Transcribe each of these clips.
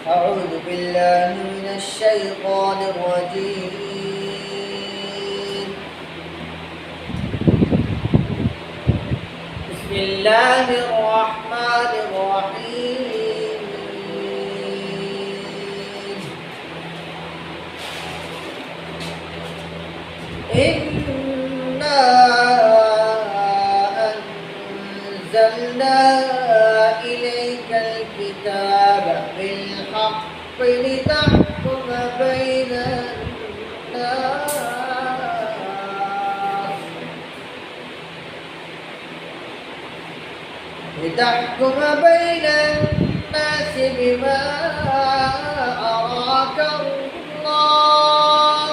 أعوذ بالله من الشيطان الرجيم. بسم الله الرحمن الرحيم. إنا أنزلنا إليك الكتاب بالحق لتحكم بين الناس بما أراك الله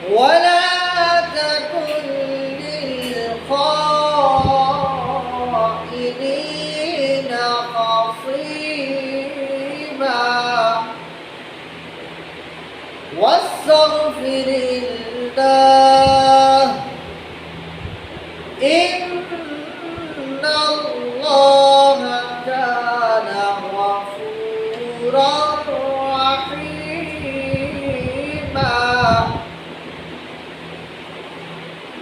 ولا تكن للخائنين خصيما واستغفر الله إن الله كان غفورا رحيما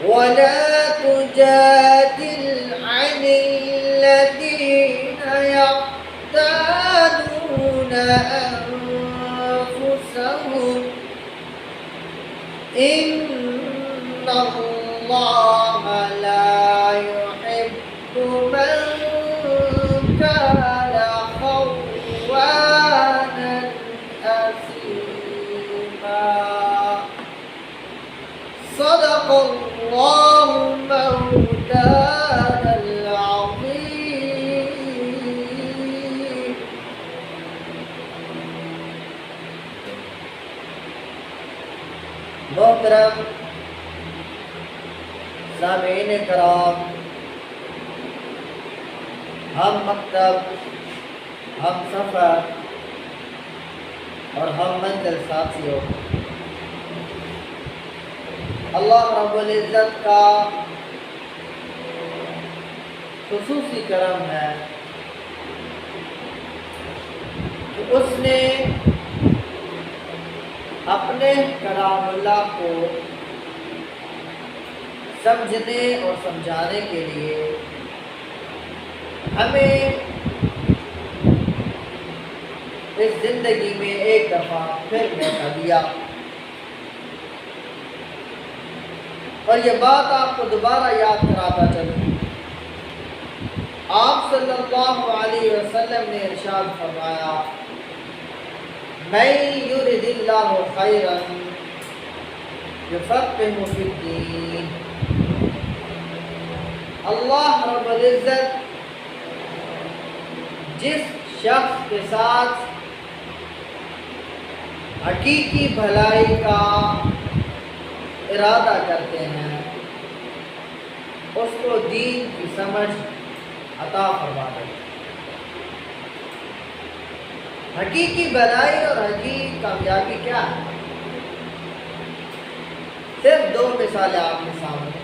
ولا تجادل عن الذين يختانون أنفسهم إن الله لا يحب من كان خوانا أثيما. صدق الله مولانا العظيم. محترم سامعین کرام، ہم مکتب، ہم سفر اور ہم منزل ساتھیوں، اللہ رب العزت کا خصوصی کرم ہے کہ اس نے اپنے کلام اللہ کو سمجھنے اور سمجھانے کے لیے ہمیں اس زندگی میں ایک دفعہ پھر موقع دیا، اور یہ بات آپ کو دوبارہ یاد کراتا چلوں، آپ صلی اللہ علیہ وسلم نے ارشاد فرمایا، من یرد اللہ خیرا یفقہہ فی الدین۔ اللہ رب العزت جس شخص کے ساتھ حقیقی بھلائی کا ارادہ کرتے ہیں اس کو دین کی سمجھ عطا فرما دیتے ہیں۔ حقیقی بھلائی اور حقیقی کامیابی کیا ہے؟ صرف دو مثالیں آپ کے سامنے۔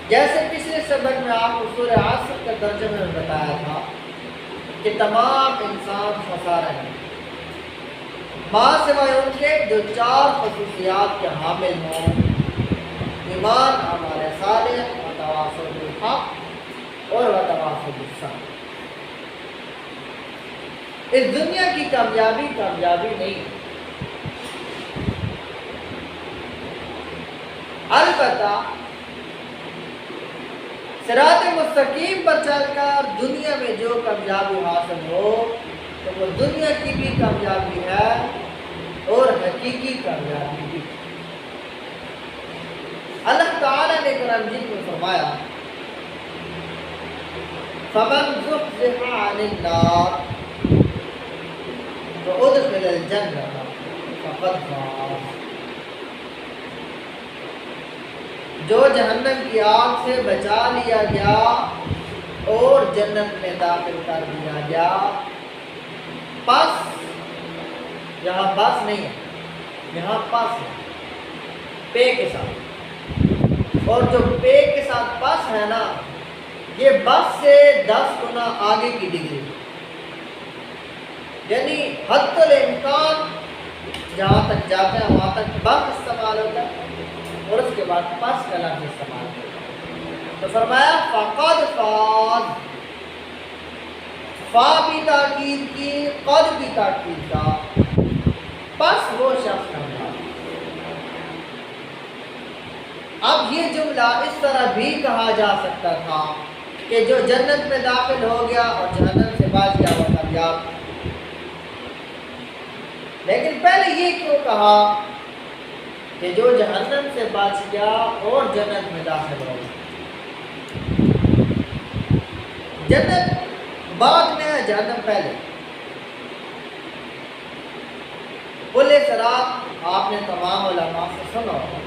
جیسے پچھلے سبق میں آپ کو سورہ عصر کا ترجمہ میں بتایا تھا کہ تمام انسان خسارے ہیں ماں سوائے ان کے جو چار خصوصیات کے حامل ہوں: ایمان، اعمال صالح، وتواصل بالحق اور وتواصل بالصبر۔ اس دنیا کی کامیابی نہیں، البتہ صراط مستقیم پر چل کر دنیا میں جو کامیابی حاصل ہو تو وہ دنیا کی بھی کامیابی ہے اور حقیقی کامیابی بھی۔ اللہ تعالیٰ نے قرآن مجید میں فرمایا، فَمَنْ زُحْزِحَ عَنِ النَّارِ وَأُدْخِلَ الْجَنَّةَ فَقَدْ فَازَ۔ جو جہنم کی آگ سے بچا لیا گیا اور جنت میں داخل کر دیا گیا، پس یہاں بس نہیں ہے، یہاں پس ہے، پے کے ساتھ، اور جو پے کے ساتھ پس ہے نا یہ بس سے 10 گنا آگے کی ڈگری، یعنی حد الامکان جہاں تک جاتے ہیں وہاں تک بس استعمال ہوتا ہے اور اس کے بعد پس کا لفظ استعمال ہوتا ہے۔ تو فرمایا فقد فاز، فا بھی تاکید کی، قد بھی تاکید کا، پس وہ شخص کامیاب۔ اب یہ جملہ اس طرح بھی کہا جا سکتا تھا کہ جو جنت میں داخل ہو گیا اور جہنم سے بچ گیا وہ کامیاب، لیکن پہلے یہ کیوں کہا کہ جو جہنم سے بچ گیا اور جنت میں داخل ہو گیا؟ جنت بعد میں ہے، جہنم پہلے۔ پل صراط آپ نے تمام علماء سے سنا ہوگا،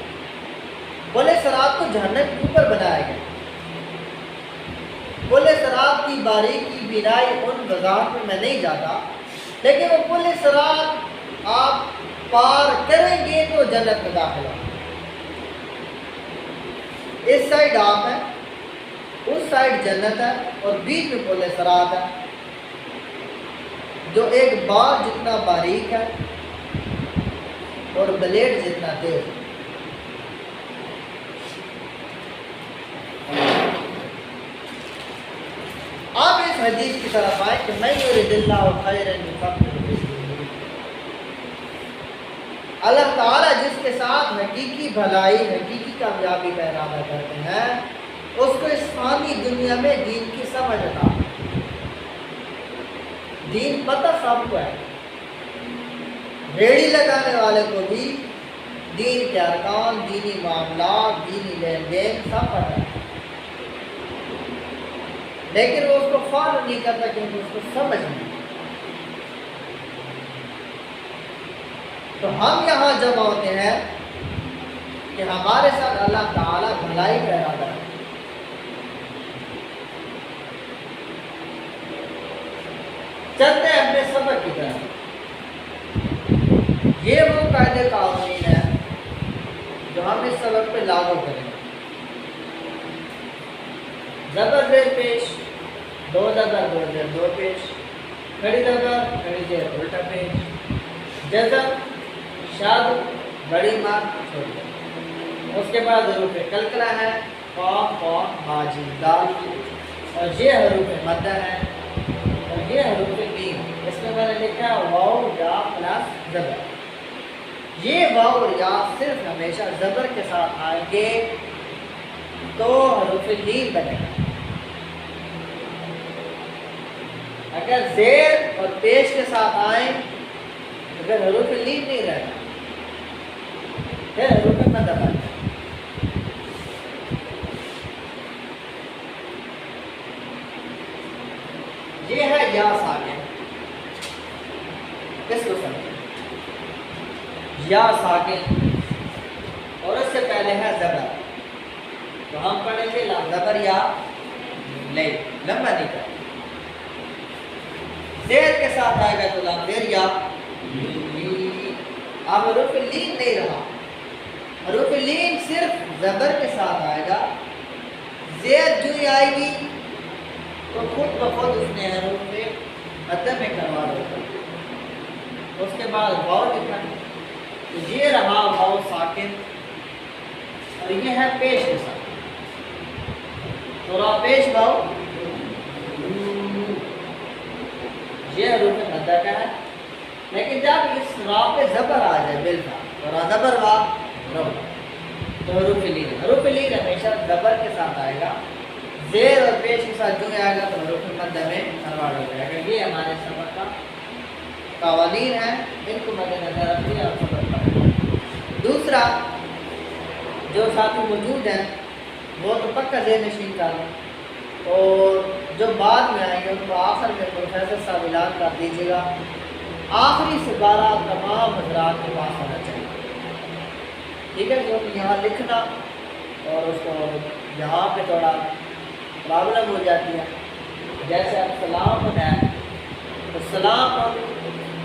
پل صراط تو جہنم کے اوپر بنایا گیا۔ پل صراط کی باریکی بینائی ان وضاحت میں میں نہیں جاتا، لیکن وہ پل صراط آپ پار کریں گے تو جنت میں داخل ہوں۔ اس سائڈ آپ ہیں، اس سائڈ جنت ہے اور بیچ میں پل صراط ہے جو ایک بال جتنا باریک ہے اور بلیڈ جتنا تیز ہے۔ آپ اس حدیث کی طرف آئے کہ میں یرید اللہ خیرا یفقہہ فی الدین، اللہ تعالیٰ جس کے ساتھ حقیقی بھلائی، حقیقی کامیابی کا ارادہ کرتے ہیں، اس کو اس فانی دنیا میں دین کی سمجھ عطا۔ دین پتہ سب کو ہے، ریڑھی لگانے والے کو بھی دین کے ارکان، دینی معاملات، دینی لین دین سب پتہ ہے، لیکن وہ اس کو فالو نہیں کرتا کیونکہ اس کو سمجھ نہیں۔ تو ہم یہاں جمع ہوتے ہیں کہ ہمارے ساتھ اللہ تعالیٰ بھلائی کا ارادہ ہے۔ چلتے ہیں اپنے سبق کی طرف۔ یہ وہ قاعدے قوانین ہے جو ہم اس سبق پہ لاگو کریں گے۔ زبر زیر پیش، دو زبر دو زیر دو پیش، کھڑی زبر کھڑی زیر الٹا پیش، جزم شاد بڑی ماں چھوٹی، اس کے بعد حروف کلکلہ ہے، قاف قاف ہا جیم دال، اور یہ حروف مدہ ہے اور یہ حروف میم۔ اس میں میں نے لکھا واو یا پلس زبر۔ یہ واو اور یا صرف ہمیشہ زبر کے ساتھ آئیں گے تو حروف میم بنے گا۔ اگر زیر اور پیش کے ساتھ آئیں، اگر حروف میم نہیں رہتا پھر حروف مدہ بن جائے۔ یہ ہے یا ساکن، اس کو سمجھیں۔ یا ساکن اور اس سے پہلے ہے زبر، تو ہم پڑھیں گے لام زبر یا لے، لمبا نہیں کریں۔ زیر کے ساتھ آئے گا تو لام زیر یا، اب حروف لین نہیں رہا، حروف لین صرف زبر کے ساتھ آئے گا۔ زیر جو ہی آئے گی تو خود بخود اس نے حروف مدہ میں کروا دیا۔ اس کے بعد واو لکھا، تو یہ رہا واو ساکن اور یہ ہے پیش کے ساتھ، تو را پیش واو، یہ حروف مدہ کا ہے۔ لیکن جب اس را پہ زبر آ جائے بالفعل تو را زبر وا رو، تو حروف لین، حروف لین ہمیشہ زبر کے ساتھ آئے گا، زیر اور پیش کے ساتھ جو آئے گا تو حروف مدہ میں کنورٹ ہو جائے گا۔ یہ ہمارے سبق کا قوانین ہیں، ان کو مد نظر رکھیے اور سبق پڑھیں۔ دوسرا جو ساتھی موجود ہیں وہ تو پکا ذہن نشین کر لیں، اور جو بعد میں آئیں گے ان کو آخر میں پروفیسر صاحب اعلان کر دیجیے گا۔ آخری سے 12 تمام حضرات کے پاس آنا چاہیے، ٹھیک ہے؟ کیونکہ یہاں لکھنا اور اس کو یہاں پہ تھوڑا پرابلم ہو جاتی ہے۔ جیسے آپ سلام بنائیں تو سلام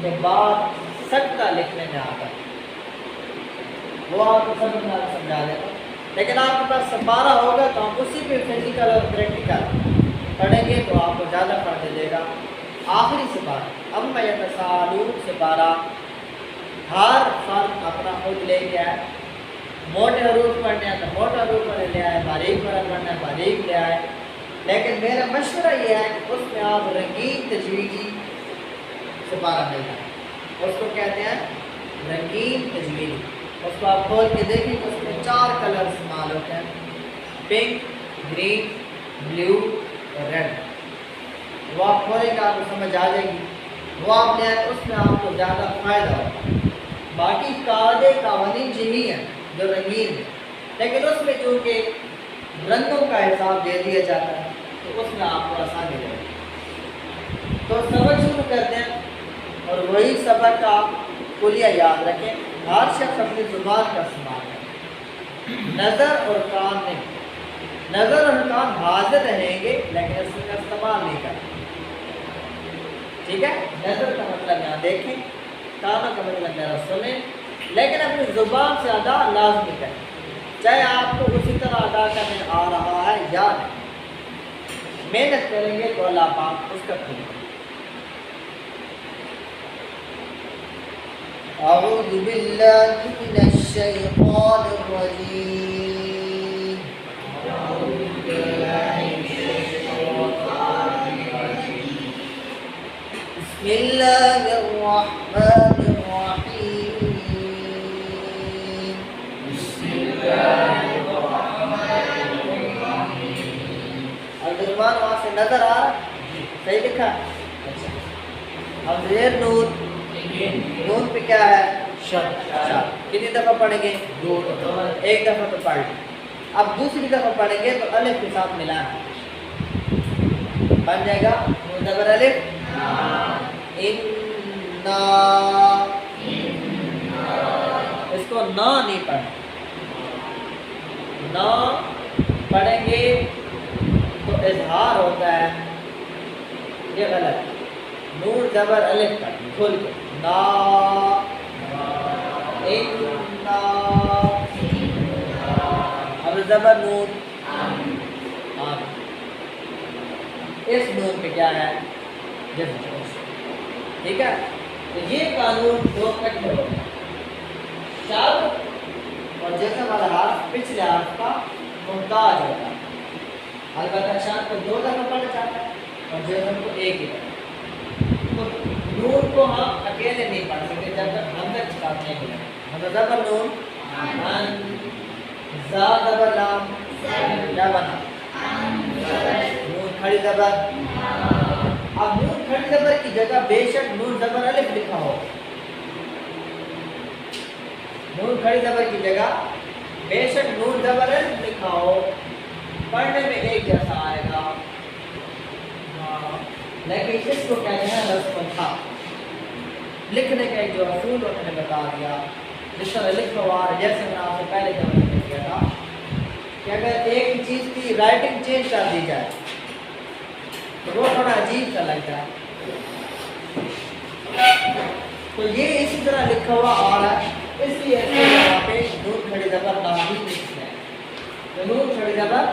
کے بعد سکتہ لکھنے میں آتا ہے، وہ آپ کو سمجھا دیتا، لیکن آپ کے پاس 12 ہوگا تو آپ اسی پہ فزیکل اور پریکٹیکل پڑھیں گے تو آپ کو زیادہ فائدہ دے گا۔ آخری سپارہ اما یتساءلون سپارہ، ہر فرد اپنا خود لے کے آئے، موٹے حروف پڑھنے ہیں تو موٹا حروف پڑھ لے آئے، باریک پڑھنا ہے باریک لے آئے، لیکن میرا مشورہ یہ ہے کہ اس میں آپ رنگین تجویدی سپارہ مل جائے، اس کو کہتے ہیں رنگین تجویدی۔ اس کو آپ کھول کے دیکھیں تو اس میں 4 کلر استعمال ہوتے ہیں، پنک، گرین، بلیو اور ریڈ۔ وہ آپ کھولیں گے آپ کو سمجھ آ جائے گی، وہ آپ لے آئیں، اس میں آپ کو زیادہ فائدہ ہوگا۔ باقی قاعدے قوانین یہی ہیں جو رنگین ہیں، لیکن اس میں چونکہ رنگوں کا حساب دے دیا جاتا ہے تو اس میں آپ کو آسانی رہے گی۔ تو سبق شروع کرتے ہیں، اور وہی سبق کا کلیہ یاد رکھیں، ہر شخص اپنی زبان کا استعمال کرے، نظر اور کان نہیں۔ نظر اور کان حاضر رہیں گے لیکن اس کا استعمال نہیں کریں، ٹھیک ہے؟ نظر کا مطلب یہاں دیکھیں، کانوں کا مطلب میرا سنیں، لیکن اپنی زبان سے ادا لازمی کریں، چاہے آپ کو اسی طرح ادا کرنے آ رہا ہے یا نہیں۔ محنت کریں گے تو اللہ پاک اس کا کھلے گا۔ اعوذ باللہ من الشیطان الرجیم، بسم اللہ الرحمن الرحیم، عبدالرحمن وہاں سے نظر آ رہا ہے؟ صحیح لکھا؟ اچھا، اب زیر نون، نون پہ کیا ہے؟ شد۔ کتنی دفعہ پڑھیں گے؟ 2 دفعہ، ایک دفعہ تو پڑھ لیں۔ اب دوسری دفعہ پڑھیں گے تو الف کے ساتھ ملانا بن جائے گا نون زبر الف، انا، اس کو نا نہیں پڑھنا، نا پڑھیں گے تو اظہار ہوتا ہے، یہ غلط۔ نون زبر الف پر کھول کے نا، انا، اب زبر نون، آن، اس نون پہ کیا ہے؟ جزم، ٹھیک ہے؟ تو یہ قانون 2 اکٹھے ہو گئے، شد اور جزم والا حرف پچھلے حرف کا محتاج ہوتا ہے، البتہ شد کو 2 دفعہ پڑھنا چاہتا ہے اور جزم کو ایک ہی دفعہ۔ تو نون کو ہم اکیلے نہیں پڑھ سکتے جب تک حمزہ کے ساتھ نہیں ملے، حمزہ زبر نون، ان، زا زبر لام، کیا بنا؟ نون کھڑی زبر۔ اب نون کھڑی زبر کی جگہ بے شک نون زبر الف لکھا ہو، نون کھڑی زبر کی جگہ بے شک نون زبر الف لکھا ہو، پڑھنے میں ایک جیسا آئے گا، لیکن اس کو کہتے ہیں رسم الخط۔ لکھنے کا ایک جو اصول انہوں نے بتا دیا، جس طرح لکھوار، جیسے میں نے آپ سے پہلے جب میں کیا تھا کہ اگر ایک چیز کی رائٹنگ چینج کر دی جائے تو وہ تھوڑا عجیب سا لگتا ہے، تو یہ اسی طرح لکھا ہوا آ رہا ہے، اس لیے یہاں پہ نون کھڑی زبر لا بھی لکھنا ہے، تو نون کھڑی زبر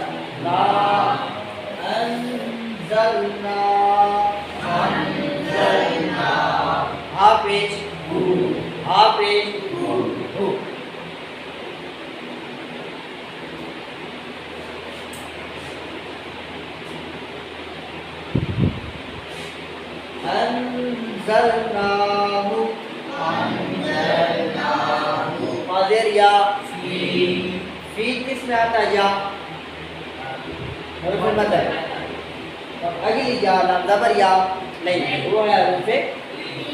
لا، انزلنا، ہا پیش ہا پیش ہو، انزلناہ، ماضر یا فی کس میں آتا ہے؟ یا حروف مدر، اگلی یا لام زبر یا نہیں، وہ ہے حروف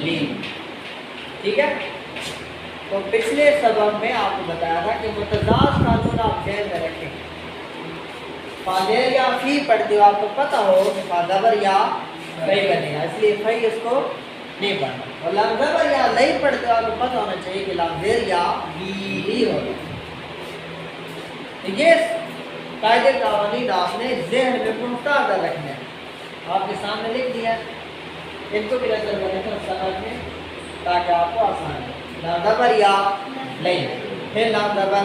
میم، ٹھیک ہے؟ تو پچھلے سبق میں آپ کو بتایا تھا کہ متضاد قانون آپ ذہن میں رکھیں، فاضر یا فی پڑھتے ہو آپ کو پتہ ہو کہ فاضر یا نہیں بنے گا، اس لیے فی اس کو نہیں پڑھنا، اور لام زبر یا نہیں پڑھتے ہو آپ کو پتہ ہونا چاہیے کہ لام زیر یا بھی ہوگا۔ یہ قاعدے قوانین آپ نے ذہن میں منتظر رکھنے ہیں، آپ کے سامنے لکھ دیا، ان کو بھی نظر میں رکھنا سمجھ میں تاکہ آپ کو آسان ہو۔ لام زبر یا نہیں، پھر لام زبر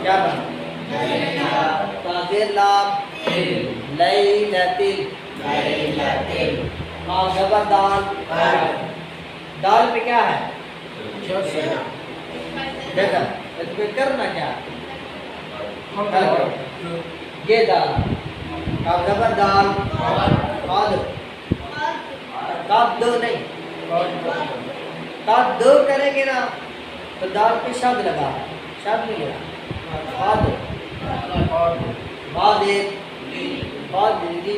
کیا بنا؟ تاخیر لام، لیلتل اور زبر دال دال پہ کیا ہے جزم اس پہ کرنا کیا ہے یہ دال اب زبر دال قاد قاد دو نہیں قاد دو کریں گے نا تو دال پہ شد لگا شد نہیں لگا قاد قادر قادری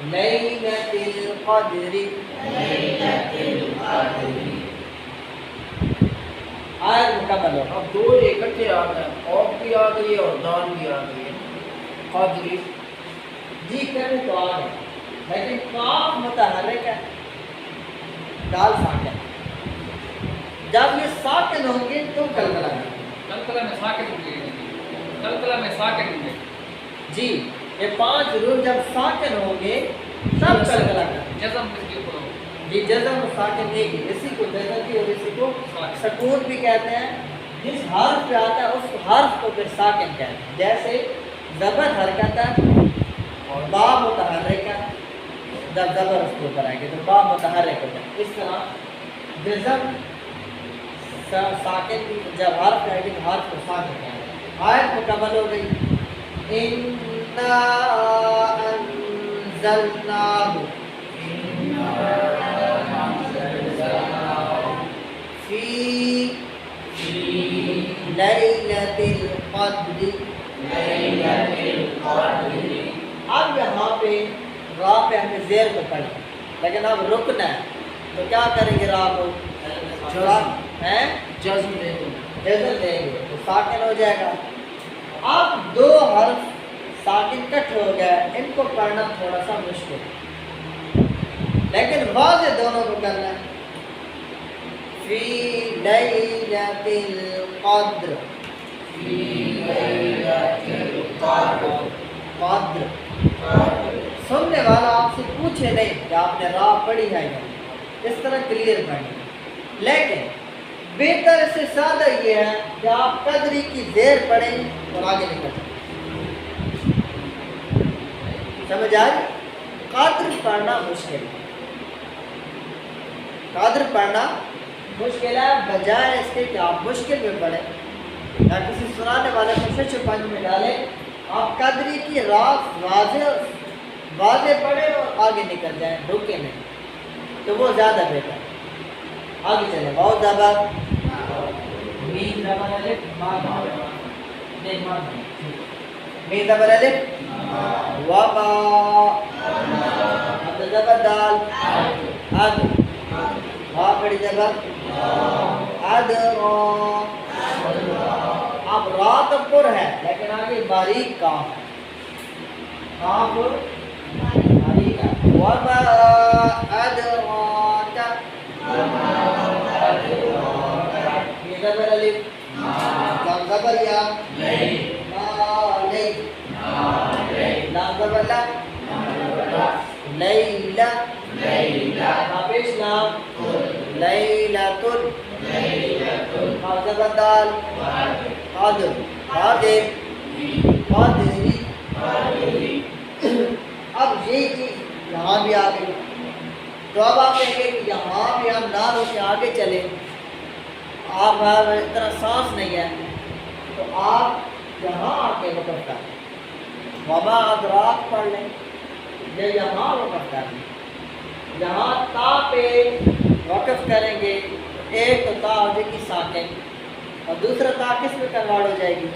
لیلۃ القدر آیت مکمل ہو اب دو اکٹھے آ گئے قوف بھی آ گئی اور دال بھی آ گئی قادری جی کریں تو آ گئے لیکن قاف متحرک ہے دال ساکن جب یہ ساکن ہوں گے تو کلکلا ہے کلکلا میں ساکن ہوں گے کلکلا میں ساکن ہوں گے جی یہ 5 حروف جب ساکن ہوں گے تب کلکلا ہے جزم کس کے اوپر ہو جی جزم و ساکن ایک ہی اسی کو جزم بھی اور اسی کو سکون بھی کہتے ہیں جس حرف پہ آتا ہے اس حرف کو پھر ساکن کہتے ہیں جیسے زبر حرکت ہے با متحرک ہے جب زبر اس کے اوپر آئے گی تو با متحرک ہوتا ہے اس طرح جزم ساکن بھی جب حرف آئے گی تو حرف کو ساکن کہتے ہیں آیت مکمل ہو گئی اِنَّا أَنزَلْنَاهُ فِي لَيْلَةِ الْقَدْرِ اب یہاں پہ را پہ ہمیں زیر کو پڑھیں لیکن اب رکنا ہے تو کیا کریں گے را کو جزم دے دو جزم دیں گے تو ساکن ہو جائے گا اب 2 حرف ساکن کٹ ہو گئے ان کو پڑھنا تھوڑا سا مشکل لیکن واضح دونوں کو کرنا ہے فی لیلۃ القدر قدر سننے والا آپ سے پوچھے نہیں کہ آپ نے را پڑھی ہے یا اس طرح کلیئر پڑھی لیکن بہتر سے سادہ یہ ہے کہ آپ قدری کی زیر پڑھیں اور آگے نکل جائیں سمجھ آئی قدر پڑھنا مشکل ہے قدر پڑھنا مشکل ہے بجائے اس کے کہ آپ مشکل میں پڑھیں یا کسی سنانے والے کو سچ پنج میں ڈالیں آپ قدری کی راز واضح پڑھیں اور آگے نکل جائیں رکے نہیں تو وہ زیادہ بہتر ہے آگے چلیں بہت زبر میم زبر الف ما نہیں ما میم زبر الف وما اب زبر دال اد ہا بڑی زبر اد اب را تو پر ہے لیکن آگے باریک کاف ہے کاف باریک ہے وما ادراک یہ زبر الف لام زبر یا لام زبر لا لیلہ پیش لام لیلۃ زبر دال قادر قادر قادری اب یہ چیز یہاں بھی آ گئی تو اب آپ کہیں گے کہ یہاں بھی ہم نہ رو کے آگے چلیں آپ اتنا سانس نہیں ہے تو آپ یہاں آ کے وقف کر لیں وما ادراک پڑھ لیں یہ یہاں وقف کر لیں یہاں تا پہ وقف کریں گے ایک تو تا ہو جائے گی ساکن اور دوسرا تا کس میں کنورٹ ہو جائے گی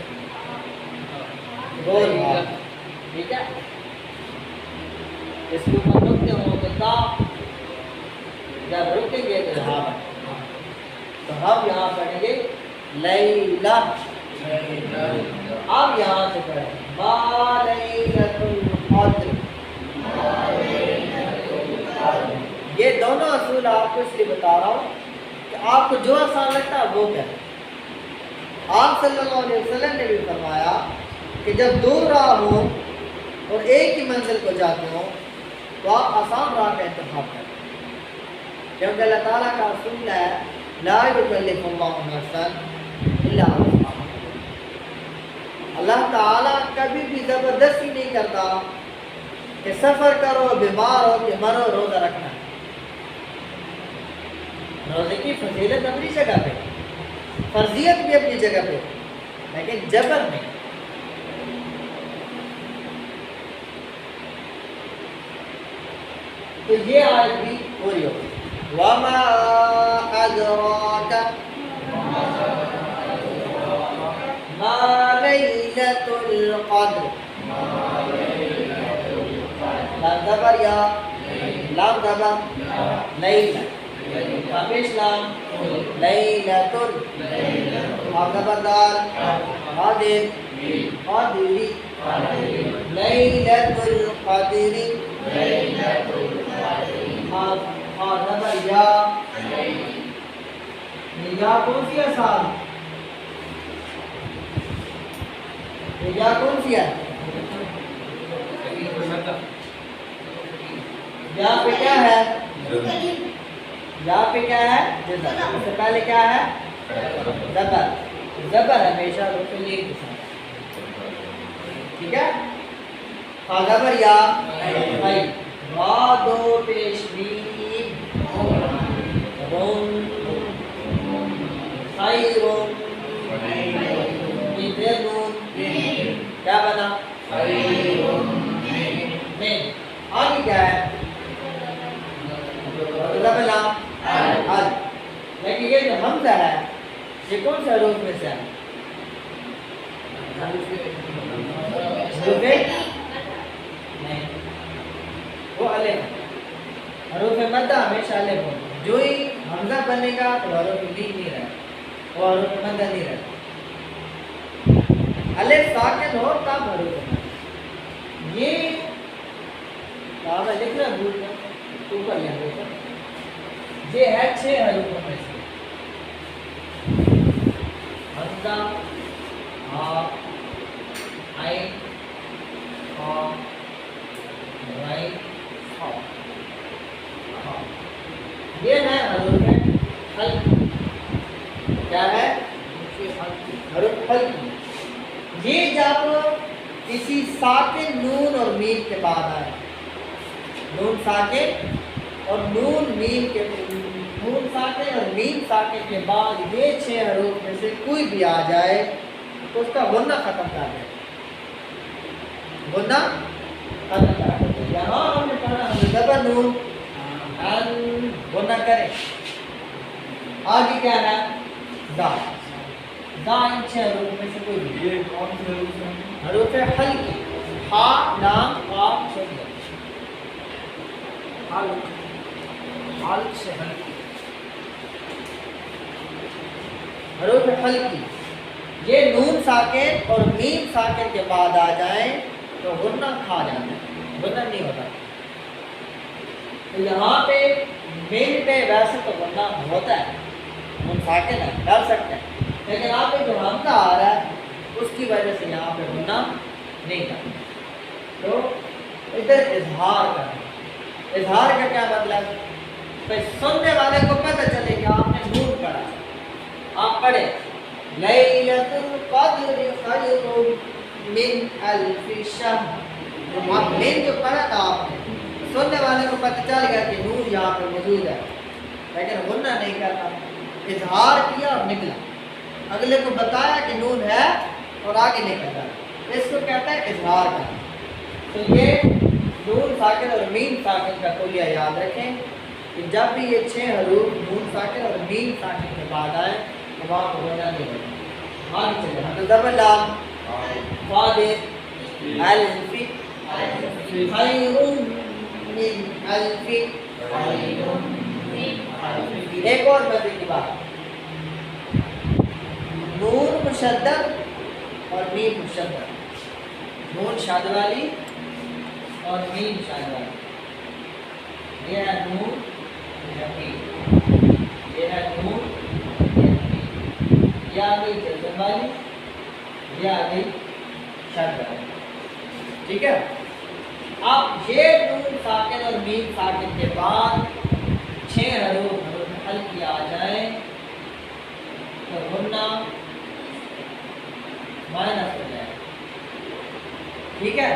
گول ٹھیک ہے اس کے اوپر رکتے ہوں تو تا جب رکیں گے تو یہاں تو ہم یہاں پڑھیں گے لیلہ اب یہاں سے پڑھیں ما لیلۃ القدر یہ دونوں اصول آپ کو اس لیے بتا رہا ہوں کہ آپ کو جو آسان لگتا ہے وہ کریں آپ صلی اللہ علیہ وسلم نے بھی فرمایا کہ جب دور راہ ہو اور ایک ہی منزل کو جاتے ہوں تو آپ آسان راہ کا انتخاب کریں کیونکہ اللہ تعالیٰ کا اصول ہے لا یکلف اللہ نفسا الا وسعها اللہ تعالیٰ کبھی بھی زبردستی نہیں کرتا کہ سفر کرو، بیمار ہو کہ مرو، روزہ رکھنا ہے۔ روزے کی فضیلت اپنی جگہ پہ، فرضیت بھی اپنی جگہ پہ، لیکن جبر نہیں۔ تو یہ آیت بھی پوری ہوگی۔ وَمَا أَدْرَاكَ مَا لَيْلَةُ الْقَدْرِ لام زبر یا لام زبر لیلہ خفیش لام لیلۃ اور زبردار قادر قادری لیلۃ القدر اور زبر یا یا کون سی ہے صاحب؟ یا کون سی ہے؟ یہاں پہ کیا ہے؟ یہاں پہ کیا ہے؟ جزر۔ اس سے پہلے کیا ہے؟ زبر۔ زبر ہمیشہ رفع لین کے ساتھ، ٹھیک ہے؟ زبر یا خیر را دو پیش میم رون خیرون نون کیا بنا؟ مین۔ آگے کیا ہے؟ لیکن یہ جو حمزہ ہے یہ کون سے حروف میں سے ہے؟ حروف نہیں، وہ الف۔ حروف مدہ ہمیشہ الف ہو، جو ہی حمزہ بنے گا تو حروف میم نہیں رہے، وہ حروف مدہ نہیں رہے۔ الف ساکن ہو تب حروف مدہ۔ یہ کہاں میں لکھ رہا بھول گیا، اوپر لکھ رہا، یہ ہے 6 حروفوں میں سے حمزہ، ہا، عین، قاف، غین، صا۔ یہ ہے حروف حلق۔ کیا ہے؟ حروف حلق۔ یہ جب کسی ساکن نون اور میم کے بعد آئے، نون ساکن اور نون میم کے نون ساکن اور میم ساکن کے بعد یہ 6 حروف میں سے کوئی بھی آ جائے تو اس کا غنہ ختم کر دیں، غنہ ختم کر دیں۔ یہاں ہم نے پڑھا ہم زبر نون ان غنہ کریں۔ آگے کیا ہے؟ دا۔ دا ان 6 حروف میں سے کوئی بھی۔ یہ کون سے حروف ہیں؟ حروف حلقی، ہا، لام، قاف، شدہ۔ حلق سے حلق، حروف حلقی یہ نون ساکن اور میم ساکن کے بعد آ جائیں تو غنہ کھا جاتا ہے، غنہ نہیں ہوتا۔ تو یہاں پہ میم پہ ویسے تو غنہ ہوتا ہے، نون ساکن ہے، ڈر سکتے ہیں، لیکن یہاں پہ جو حمزہ آ رہا ہے اس کی وجہ سے یہاں پہ غنہ نہیں کرنا۔ تو ادھر اظہار کرنا۔ اظہار کا کیا مطلب؟ کہ سننے والے کو پتہ چلے کہ آپ نے نون پڑھا، آپ پڑھے لیلۃ القدر خیر من الف شہر، آپ من جو پڑھا تھا آپ نے، سننے والے کو پتہ چل گیا کہ نون یہاں پہ موجود ہے، لیکن غنہ نہیں کرنا، اظہار کیا اور نکلا، اگلے کو بتایا کہ نون ہے اور آگے نکل گیا، اس کو کہتا ہے اظہار کرنا۔ تو یہ نون ساکن اور میم ساکن کا کلیہ یاد رکھیں کہ جب بھی یہ 6 حروف نون ساکن اور میم ساکن کے بعد آئے تو وہاں کو غنہ نہیں ہوگا۔ آگے چلے ہم زبر لام فاضل الف خیر من الف۔ ایک اور مزے کی بات، نون مشدد اور میم مشدد، نون شاد والی اور میم شاد والی، یہ ہے نون، یہ ہے میم، یہ ہے نون، یہ ہے میم، یہ آ گئی جزم والی، یہ آ گئی شاد والی، ٹھیک ہے۔ اب یہ نون ساکن اور میم ساکن کے بعد 6 حروف حلقی آ جائیں تو غنہ مائنس ہو جائے، ٹھیک ہے،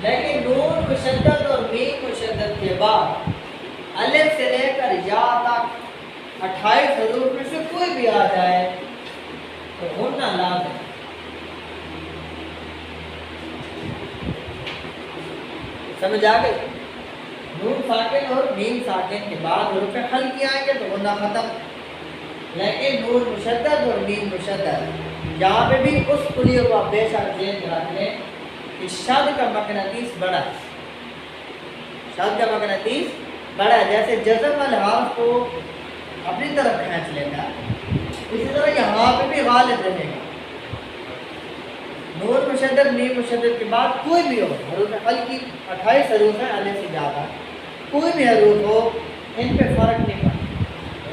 لیکن نون مشدد اور میم مشدد کے بعد الف سے لے کر یا تک 28 حروف میں سے کوئی بھی آ جائے تو غنہ لازم۔ سمجھ آ گئی؟ نون ساکن اور میم ساکن کے بعد حروف حلقی آئیں گے تو غنہ ختم، لیکن نون مشدد اور میم مشدد یہاں پہ بھی اس کلیوں کو آپ بے شک ذہن میں رکھ لیں کہ شد کا مقناطیس بڑا ہے، شد کا مقناطیس بڑا ہے، جیسے جزم الحاف کو اپنی طرف کھینچ لیتا ہے اسی طرح یہاں پہ بھی غالب رہے گا۔ نون مشدد میم مشدد کے بعد کوئی بھی ہو، حروف حلقی 28 حروف ہیں الف سے زیادہ، کوئی بھی حروف ہو ان پہ فرق نہیں پڑتا،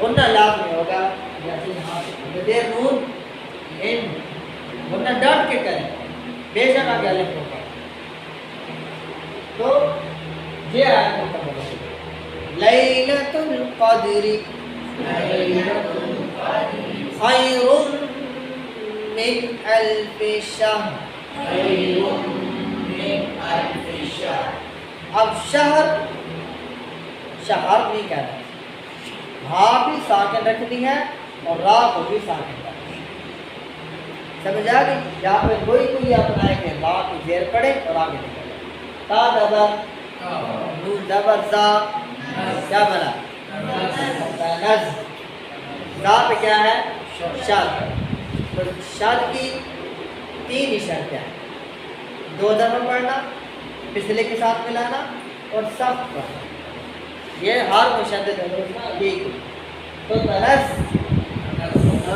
غنہ لازمی ہوگا۔ جیسے یہاں پہ دیر نون ان غنہ ڈٹ کے کریں بے شک آگے الف ہوگا۔ تو یہ آیت مکمل ہے۔ لیلۃ القدر خیر من الف شہر، اب شہر شہر نہیں کہنا، ہاں بھی ساکن رکھنی ہے اور را کو بھی ساکن رکھنی ہے۔ سمجھ آ گئی؟ یہاں پہ کوئی اپنا ہے کہ را کی زیر پڑے اور آگے نکلے۔ تا دبر نون دبر زا کیا بنا؟ نز۔ زا پہ کیا ہے؟ شد۔ تو شد کی 3 ہی شرطیں ہیں، 2 دفعہ پڑھنا، پچھلے کے ساتھ ملانا اور سخت پڑھنا، یہ ہر مشدد حروف ہے۔ تو تنز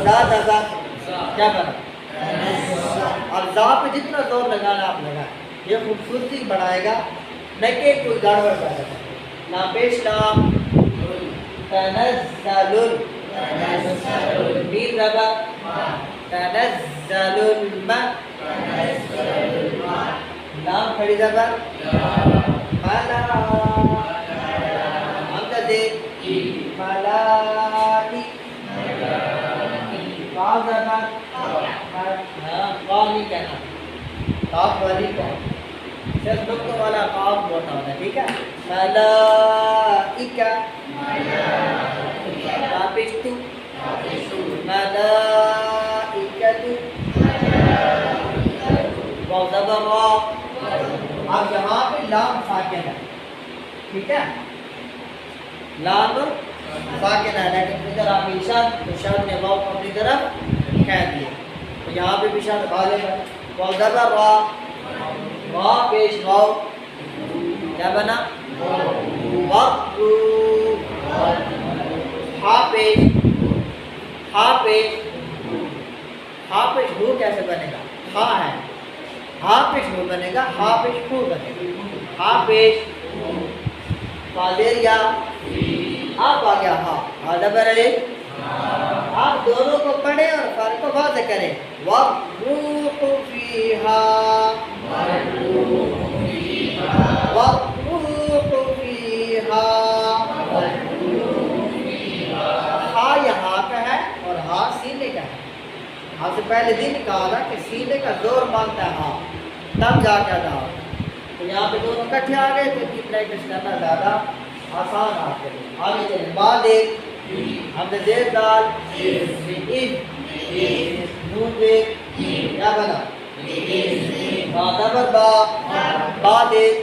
دا دزا کیا بنا؟ اب زا پہ جتنا زور لگانا آپ لگائیں، یہ خوبصورتی بڑھائے گا، نہ کہ کوئی گڑبڑ پیدا کرے۔ نا پیش لام تنزل میم زبر تنزل الماء، لام کھڑی زبر ملا، حمزہ زیر ملائی، قاف زبر قاف نہیں کہنا، قاف والی قاف صرف نقطوں والا قاف موٹا ہوتا ہے، ٹھیک ہے؟ ملائکہ تابشتو ملائکتو واو زبر را۔ اب یہاں پہ لام ساکن ہے، ٹھیک ہے؟ لام ساکن ہے، لیکن ادھر آپ اشارت تو شاد نے واو کو اپنی طرف کہہ دیے، تو یہاں پہ بھی اشارت غالب ہے۔ واو زبر را، وا پیش واو کیا بنا؟ وقت۔ ہا پیش ہو کیسے بنے گا؟ ہا ہے، ہا پیش ہو بنے گا، ہا پیش ہو بنے گا، ہا پیش فادر یا آپ آ گیا ہا، ہا زبر الف۔ آپ دونوں کو پڑھیں اور فرق کو واضح کریں۔ والروح فیہا، والروح فیہا، ہا یہاں کا ہے اور ہا سینے کا ہے۔ ہاں سے پہلے دن کہا تھا کہ سینے کا زور مانگتا ہے ہاں، تب جا کے ادا ہوتا ہے۔ تو یہاں پہ دونوں کٹھے آ گئے تو ان کی پریکٹس کرنا زیادہ آسان آپ کے لیے۔ آگے چلیں، بعد ایک ہم نے زیر دال نون دیکھ کیا بنا؟ با دبر با، بعد ایک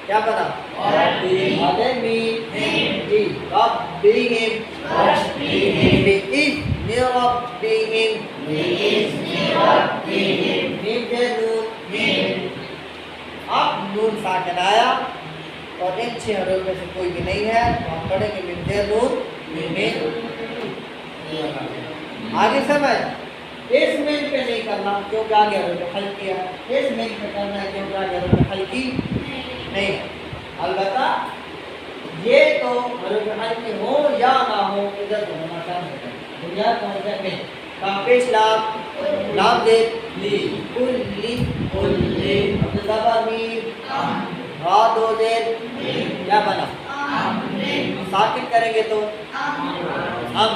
کیا بنا؟ آدم میم جی ربہم بِإِذْنِ رَبِّهِمْ میم سے نون، اب نون ساکن آیا اور ان 6 حروف میں سے کوئی بھی نہیں ہے تو ہم پڑھیں گے میم سے نون میم۔ آگے سمجھ، اس میم پہ نہیں کرنا کیونکہ آگے حروف حلقی ہے، اس میم پہ کرنا ہے کیونکہ آگے حروف حلقی نہیں ہے۔ البتہ یہ تو حروف حلقی ہو یا نہ ہو ادھر تو ہونا چاہیے، بنیاد کون سے میں کافیش لام لام دے لی کلی زبر میم را 2 زیر کیا بنا؟ ساکن کریں گے تو ہم،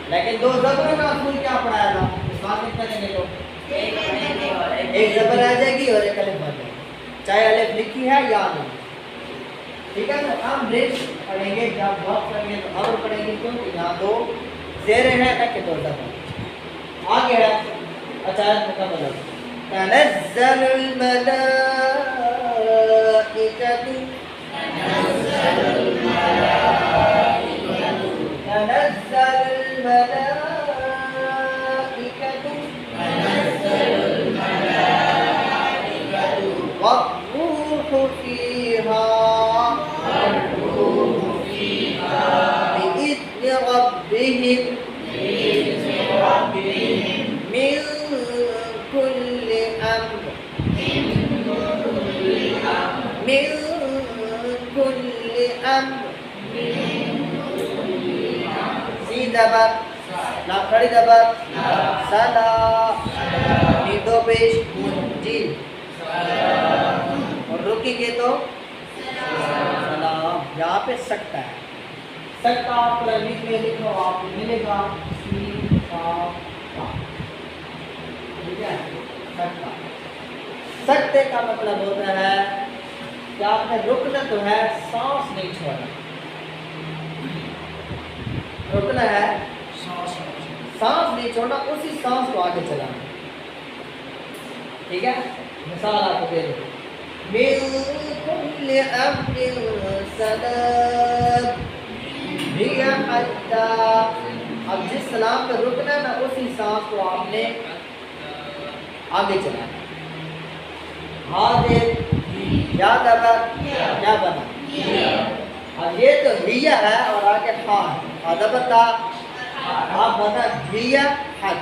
لیکن 2 زبروں کا اصول کیا پڑھایا تھا؟ ساکن کریں گے تو ایک زبر آ جائے گی اور ایک الف بن جائے گی، چاہے الف لکھی ہے یا نہیں، ٹھیک ہے نا؟ ہم رش پڑھیں گے، جب وقت پڑھیں گے تو امر پڑھیں گے، کیونکہ یہاں دو زیر ہیں ایک دو زبر آگے ہے۔ اچھا آیت مکمل ہے۔ تنزل الملائکۃ تنزل الملائکۃ والروح فیہا بإذن ربهم من كل أمر من كل أمر سی دبر لا کھڑی دبر سلا نی دو پیش جی اور رکی گے تو سلام، یہاں پہ سکتا ہے، سکتا آپ کو لکھ میں لکھو، آپ کو ملے گا سی سا، ٹھیک ہے؟ سکتا، سکتے کا مطلب ہوتا ہے کہ آپ نے رکنا تو ہے، سانس نہیں چھوڑنا، رکنا ہے سانس نہیں چھوڑنا، اسی سانس کو آگے چلانا، ٹھیک ہے؟ مثال آپ کو دے دوں، من كل أمر سلام هي حتى، اب جس سلام پہ رکنا ہے نا اسی سانس کو آپ نے آگے چلانا۔ حاضر یا دبر کیا بنا، اب یہ تو ہیا ہے اور آگے ہا ہے، دبر تا آپ بنا ہیا حد،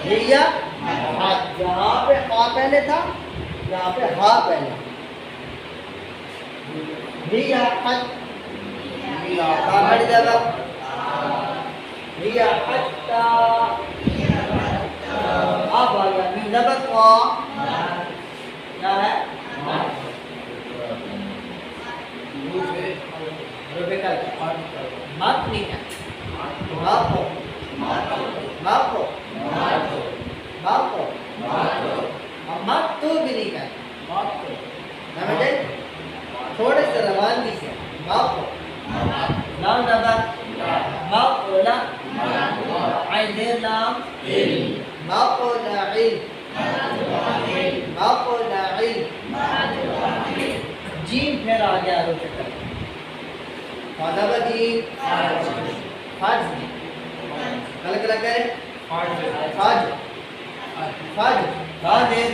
ہیا حد، یہاں پہ ہا پہلے تھا، یہاں پہ ہا پہلے، ہیا حد کھڑی دبر ہیا حتی، اب آ گیا من دبر کا کیا ہے روبیکل مت نہیں ہے، ماپو ماپو ماپو مت تو بھی نہیں ہے، سمجھے؟ تھوڑے سے روانگی سے ماپو لام دبر ماپو لا عین دیر لام ماپو لا علم ماپو لا علم، جیم پھر آ گیا رو چکر فادہ جیم فاج کل کلا کرے فاج فاج فاجر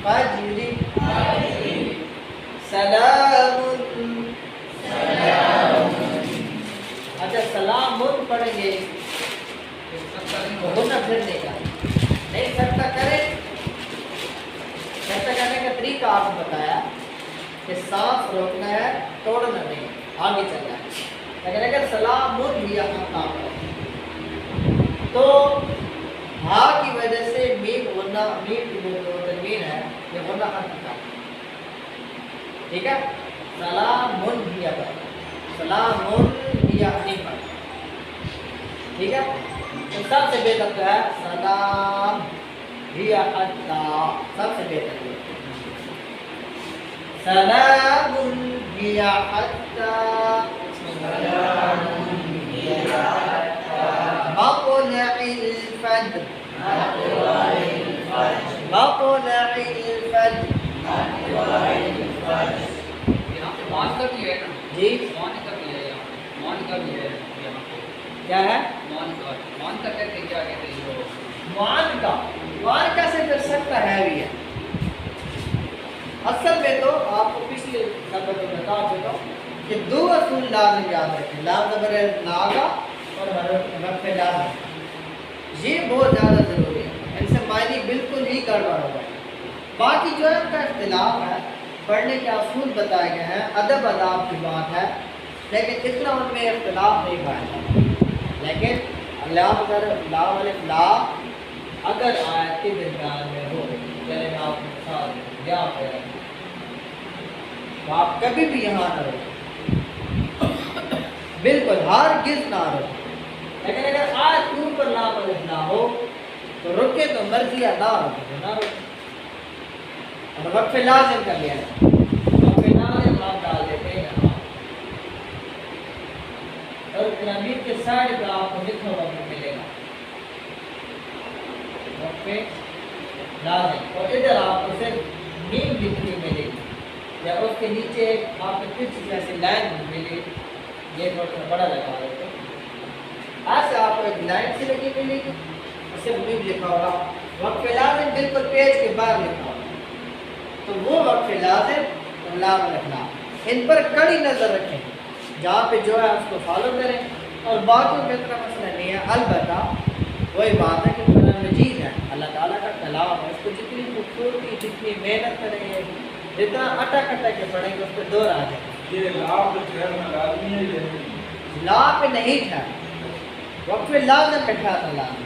فاجری سلام، اچھا سلام پڑھیں گے ہونا پھرنے کا نہیں سکتا کرے، سکتا کرنے کا طریقہ آپ نے بتایا کہ سانس روکنا ہے، توڑنا نہیں، آگے چلنا ہے، لیکن اگر سلام بھی ہم کام کریں تو ہا کی وجہ سے میم غنہ، میم کی جو تنوین ہے یہ غنہ ختم کرتا ہے، ٹھیک ہے؟ سلام بھی پر سلام بھی نہیں پر، ٹھیک ہے؟ تو سب سے بہتر تو ہے سلام بھی حتی، سب سے بہتر ہے سلام بھی حتی مطلع الفجر مطلع الفجر، یہاں پہ مان کا بھی ہے نا جی مان کا بھی ہے، یہاں مان کا بھی ہے، یہاں پہ کیا ہے؟ مان کا کہتے ہیں، کیا کہتے ہیں وہ مان کا سے پھر سکتا ہے بھی ہے، اصل میں تو آپ کو پچھلے نمبر میں بتا چکا ہوں کہ دو اصول لازم یاد رکھیں، لام زبر لاغا اور حرف لازم، یہ بہت زیادہ ضروری ہے، ان سے معنی بالکل ہی گڑبڑ ہو گئے، باقی جو ہے ان کا اختلاف ہے، پڑھنے کے اصول بتائے گئے ہیں، ادب آداب کی بات ہے، لیکن اتنا ان میں اختلاف نہیں پایا جاتا، لیکن لام الف لا اگر آیت کے درمیان میں ہو، چلے میں آپ کو مثال دوں یہاں پہ تو آپ کبھی بھی یہاں نہ رہو، بالکل ہرگز نہ رہو، لیکن اگر آیت کے اوپر لام الف لا ہو تو رکے تو مرضی ہے، نہ رکے تو نہ رکے. اور وقف لازم کر لیا ہے، وقف لازم آپ ڈال دیتے ہیں یہاں، اور پیرامید کے سائڈ پہ آپ کو لکھا ہوا بھی ملے گا وقف لازم، اور ادھر آپ کو صرف نیم لکھنی ملے گی، یا اس کے نیچے آپ کو کچھ جیسے لائن ملے، یہ تھوڑا سا بڑا لگا دیتے ہیں، ایسے آپ کو ایک لائن سے لگی ملے گی، صرف نیم لکھا ہوگا، وقف لازم بالکل پیج کے باہر لکھا ہوگا، تو وہ وقف لازم اور لام رکھنا، ان پر کڑی نظر رکھیں، جہاں پہ جو ہے اس کو فالو کریں، اور باقیوں کا اتنا مسئلہ نہیں ہے. البتہ وہی بات ہے کہ قرآن مجید ہے، اللہ تعالیٰ کا کلام ہے، اس کو جتنی خوبصورتی، جتنی محنت کریں گے، جتنا اٹک اٹک کے پڑھیں گے، اس پہ دور آ جائے گا. یہ لام ٹھہرنا لازمی ہے یا نہیں؟ لا پہ نہیں ٹھہرا، وقف لازم پہ ٹھہرنا لازم.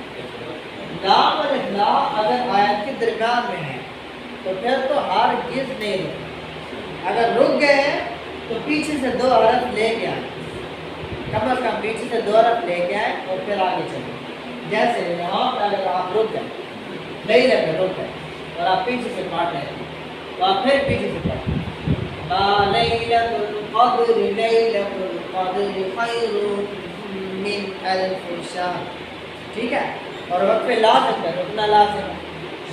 لام اور لا اگر آیت کے درمیان میں ہے تو پھر تو ہرگز نہیں رکنا. اگر رک گئے ہیں تو پیچھے سے 2 حرف لے کے آئیں، کم از کم پیچھے سے 2 حرف لے کے آئیں اور پھر آگے چلیں. جیسے یہاں پہ اگر آپ رک گئے، نہیں رکھے، رک گئے اور آپ پیچھے سے پڑھ رہے ہیں تو آپ پھر پیچھے سے پڑھیں. ما لیلۃ القدر لیلۃ القدر خیر من الف شہر. ٹھیک ہے، اور وقف لازم ہے، رکنا لازم ہے.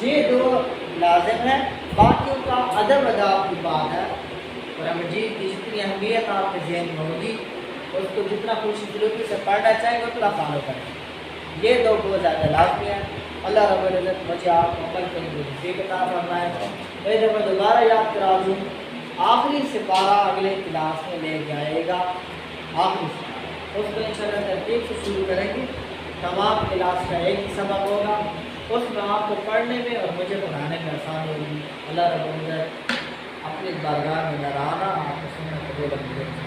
یہ 2 لازم ہے، باقیوں کا ادب اداب کی بات ہے. قرآن مجید کی جتنی اہمیت آپ کے ذہن میں ہوگی، اس کو جتنا خوشی سلوکی سے پڑھنا چاہیں گے اتنا فالو کریں. یہ 2 بہت زیادہ لازمی ہے. اللہ رب العزت مجھے آپ کو عمل کرنے کی توفیق عطا فرمائے. میں جب میں دوبارہ یاد کرا دوں، آخری سپارہ اگلے کلاس میں لے کے آئے گا، آخری سپارہ، اس کو انشاءاللہ ترتیب سے شروع کریں گے. تمام کلاس کا ایک ہی سبق ہوگا، اس میں آپ کو پڑھنے میں اور مجھے پڑھانے میں آسان ہوگی. اللہ رب العزت اپنی بارگاہ میں نرانا آپ کو سنت قبول کرے.